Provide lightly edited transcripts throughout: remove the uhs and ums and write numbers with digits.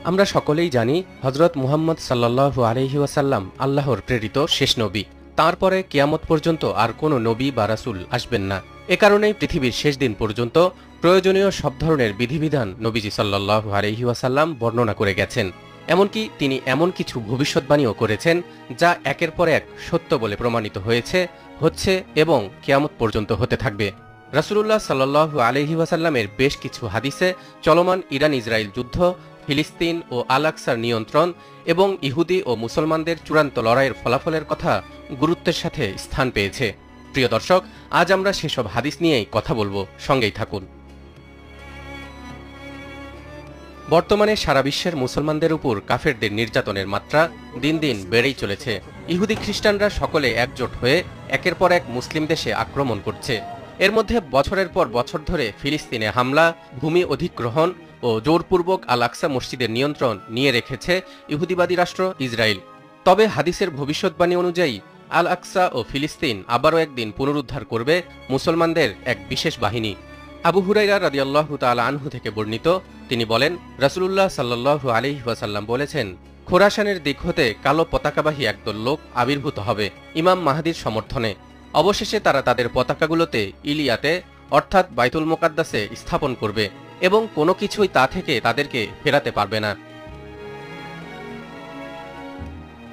আমরা সকলেই জানি হযরত মুহাম্মদ সাল্লাল্লাহু আলাইহি ওয়াসাল্লাম আল্লাহর প্রেরিত শেষ নবী। তারপরে কিয়ামত পর্যন্ত আর কোনো নবী বা রাসূল আসবেন না। এ কারণেই পৃথিবীর শেষ দিন পর্যন্ত প্রয়োজনীয় সব ধরনের বিধিবিধান নবীজি সাল্লাল্লাহু আলাইহি ওয়াসাল্লাম বর্ণনা করে গেছেন। এমনকি তিনি এমন কিছু ভবিষ্যৎবাণীও করেছেন যা একের পর এক সত্য বলে প্রমাণিত হয়েছে, হচ্ছে এবং কিয়ামত পর্যন্ত হতে থাকবে। রাসূলুল্লাহ সাল্লাল্লাহু আলাইহি ওয়াসাল্লামের বেশ কিছু হাদিসে চলমান ইরান ইসরায়েল যুদ্ধ, ফিলিস্তিন ও আল আকসার নিয়ন্ত্রণ এবং ইহুদি ও মুসলমানদের চূড়ান্ত লড়াইয়ের ফলাফলের কথা গুরুত্বের সাথে স্থান পেয়েছে। প্রিয় দর্শক, আজ আমরা সেসব হাদিস নিয়েই কথা বলবো, সঙ্গেই থাকুন। বর্তমানে সারা বিশ্বের মুসলমানদের উপর কাফেরদের নির্যাতনের মাত্রা দিন দিন বেড়েই চলেছে। ইহুদি খ্রিস্টানরা সকলে একজোট হয়ে একের পর এক মুসলিম দেশে আক্রমণ করছে। এর মধ্যে বছরের পর বছর ধরে ফিলিস্তিনে হামলা, ভূমি অধিগ্রহণ ও জোরপূর্বক আল আকসা মসজিদের নিয়ন্ত্রণ নিয়ে রেখেছে ইহুদিবাদী রাষ্ট্র ইসরায়েল। তবে হাদিসের ভবিষ্যৎবাণী অনুযায়ী আল আকসা ও ফিলিস্তিন আবারও একদিন পুনরুদ্ধার করবে মুসলমানদের এক বিশেষ বাহিনী। আবু হুরাইরা রাদিয়াল্লাহু তাআলা আনহু থেকে বর্ণিত, তিনি বলেন, রাসূলুল্লাহ সাল্লাল্লাহু আলাইহি ওয়াসাল্লাম বলেছেন, খোরাসানের দিক হতে কালো পতাকাবাহী একদল লোক আবির্ভূত হবে ইমাম মাহদীর সমর্থনে। অবশেষে তারা তাদের পতাকাগুলোতে ইলিয়াতে অর্থাৎ বাইতুল মুকাদ্দাসে স্থাপন করবে এবং কোনো কিছুই তা থেকে তাদেরকে ফেরাতে পারবে না।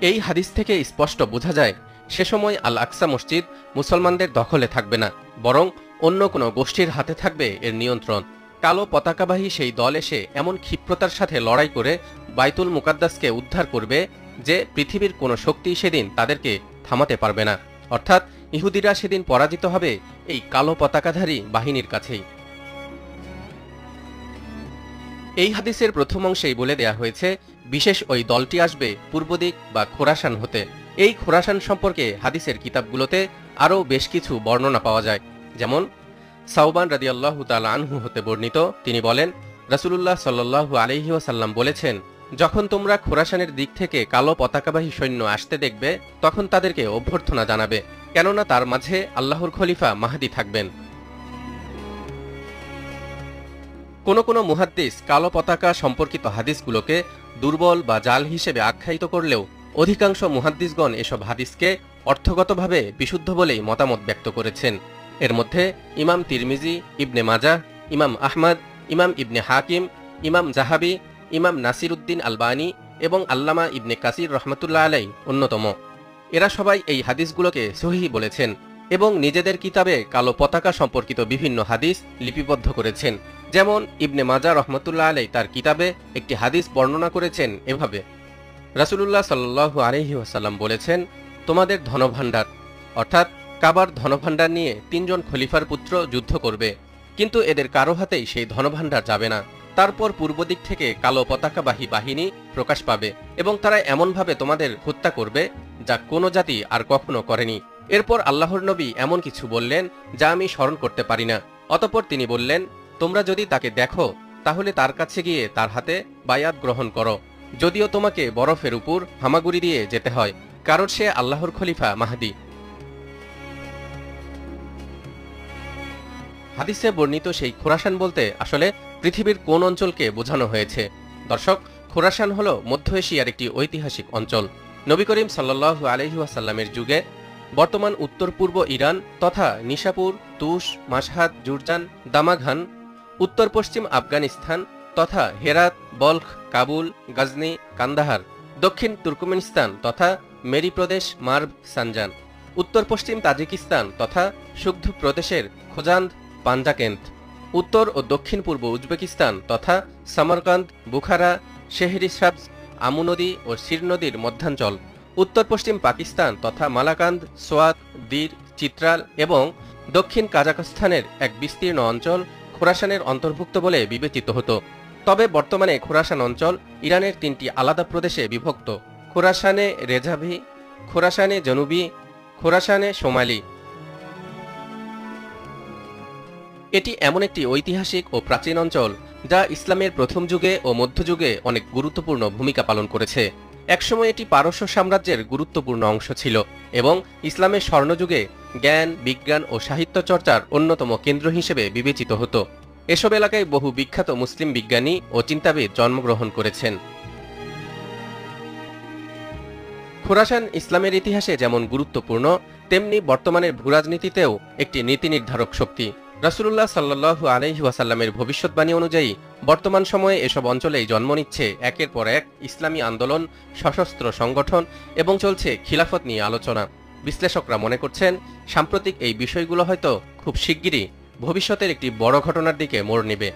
এই হাদিস থেকে স্পষ্ট বোঝা যায় সে সময় আল আকসা মসজিদ মুসলমানদের দখলে থাকবে না, বরং অন্য কোনো গোষ্ঠীর হাতে থাকবে এর নিয়ন্ত্রণ। কালো পতাকাবাহী সেই দল এসে এমন ক্ষিপ্রতার সাথে লড়াই করে বাইতুল মুকাদ্দাসকে উদ্ধার করবে যে পৃথিবীর কোনো শক্তি সেদিন তাদেরকে থামাতে পারবে না। অর্থাৎ ইহুদিরা সেদিন পরাজিত হবে এই কালো পতাকাধারী বাহিনীর কাছেই। এই হাদিসের প্রথম অংশেই বলে দেয়া হয়েছে বিশেষ ওই দলটি আসবে পূর্ব দিক বা খোরাসান হতে। এই খোরাসান সম্পর্কে হাদিসের কিতাবগুলোতে আরও বেশ কিছু বর্ণনা পাওয়া যায়। যেমন সাওবান রাদিয়াল্লাহু তাআলা আনহু হতে বর্ণিত, তিনি বলেন, রাসূলুল্লাহ সাল্লাল্লাহু আলাইহি ওয়াসাল্লাম বলেছেন, যখন তোমরা খোরাসানের দিক থেকে কালো পতাকাবাহী সৈন্য আসতে দেখবে তখন তাদেরকে অভ্যর্থনা জানাবে, কেননা তার মাঝে আল্লাহর খলিফা মাহদী থাকবেন। কোনো কোনো মুহাদ্দিস কালো পতাকা সম্পর্কিত হাদিসগুলোকে দুর্বল বা জাল হিসেবে আখ্যায়িত করলেও অধিকাংশ মুহাদ্দিসগণ এসব হাদিসকে অর্থগতভাবে বিশুদ্ধ বলেই মতামত ব্যক্ত করেছেন। এর মধ্যে ইমাম তিরমিজি, ইবনে মাজাহ, ইমাম আহমদ, ইমাম ইবনে হাকিম, ইমাম জাহাবি, ইমাম নাসিরউদ্দিন আলবানী এবং আল্লামা ইবনে কাসির রহমতুল্লাহ আলাই অন্যতম। এরা সবাই এই হাদিসগুলোকে সহিহ বলেছেন এবং নিজেদের কিতাবে কালো পতাকা সম্পর্কিত বিভিন্ন হাদিস লিপিবদ্ধ করেছেন। যেমন ইবনে মাজাহ রহমতুল্লাহ আলাই তার কিতাবে একটি হাদিস বর্ণনা করেছেন এভাবে, রাসূলুল্লাহ সাল্লাল্লাহু আলাইহি ওয়াসাল্লাম বলেছেন, তোমাদের ধনভাণ্ডার অর্থাৎ কাবার ধনভাণ্ডার নিয়ে 3 জন খলিফার পুত্র যুদ্ধ করবে, কিন্তু এদের কারো হাতেই সেই ধনভাণ্ডার যাবে না। তারপর পূর্ব দিক থেকে কালো পতাকাবাহী বাহিনী প্রকাশ পাবে এবং তারা এমনভাবে তোমাদের হত্যা করবে যা কোনো জাতি আর কখনো করেনি। এরপর আল্লাহর নবী এমন কিছু বললেন যা আমি স্মরণ করতে পারি না। অতঃপর তিনি বললেন, তোমরা যদি তাকে দেখো তাহলে তার কাছে গিয়ে তার হাতে বায়াত গ্রহণ করো, যদিও তোমাকে বরফের উপর হামাগুড়ি দিয়ে যেতে হয়, কারণ সে আল্লাহর খলিফা মাহদী। হাদিসে বর্ণিত সেই খোরাসান বলতে আসলে পৃথিবীর কোন অঞ্চলকে বোঝানো হয়েছে? দর্শক, খোরাসান হল মধ্য এশিয়ার একটি ঐতিহাসিক অঞ্চল। নবী করিম সাল্লাল্লাহু আলাইহি ওয়াসাল্লামের যুগে বর্তমান উত্তর পূর্ব ইরান তথা নিশাপুর, তুস, মাশহাদ, জুরজান, দামাঘান, উত্তর পশ্চিম আফগানিস্তান তথা হেরাত, বলখ, কাবুল, গজনি, কান্দাহার, দক্ষিণ তুর্কমেনিস্তান তথা মেরি প্রদেশ, মার্ভ, সানজান, উত্তর পশ্চিম তাজিকিস্তান তথা সুগধ প্রদেশের খোজান্দ, পাঞ্জাকেন্দ, উত্তর ও দক্ষিণ পূর্ব উজবেকিস্তান তথা সামারকান্দ, বুখারা, শেহরিসাবজ, আমু নদী ও সির নদীর মধ্যাঞ্চল, উত্তর পশ্চিম পাকিস্তান তথা মালাকান্দ, সোয়াত, দির, চিত্রাল এবং দক্ষিণ কাজাখস্তানের এক বিস্তীর্ণ অঞ্চল খোরাসানের অন্তর্ভুক্ত বলে বিবেচিত হতো। তবে বর্তমানে খোরাসান অঞ্চল ইরানের 3টি আলাদা প্রদেশে বিভক্ত: খোরাসানে রেজাভি, খোরাসানে জনুবি, খোরাসানে সোমালি। এটি এমন একটি ঐতিহাসিক ও প্রাচীন অঞ্চল যা ইসলামের প্রথম যুগে ও মধ্যযুগে অনেক গুরুত্বপূর্ণ ভূমিকা পালন করেছে। একসময় এটি পারস্য সাম্রাজ্যের গুরুত্বপূর্ণ অংশ ছিল এবং ইসলামের স্বর্ণযুগে জ্ঞান, বিজ্ঞান ও সাহিত্য চর্চার অন্যতম কেন্দ্র হিসেবে বিবেচিত হতো। এসব এলাকায় বহু বিখ্যাত মুসলিম বিজ্ঞানী ও চিন্তাবিদ জন্মগ্রহণ করেছেন। খোরাসান ইসলামের ইতিহাসে যেমন গুরুত্বপূর্ণ, তেমনি বর্তমানের ভূরাজনীতিতেও একটি নীতি নির্ধারক শক্তি। রাসূলুল্লাহ সাল্লাল্লাহু আলাইহি ওয়াসাল্লামের ভবিষ্যৎবাণী অনুযায়ী বর্তমান সময়ে এসব অঞ্চলেই জন্ম নিচ্ছে একের পর এক ইসলামী আন্দোলন, সশস্ত্র সংগঠন এবং চলছে খিলাফত নিয়ে আলোচনা। বিশ্লেষকরা মনে করছেন, সাম্প্রতিক এই বিষয়গুলো হয়তো খুব শিগগিরই ভবিষ্যতের একটি বড় ঘটনার দিকে মোড় নেবে।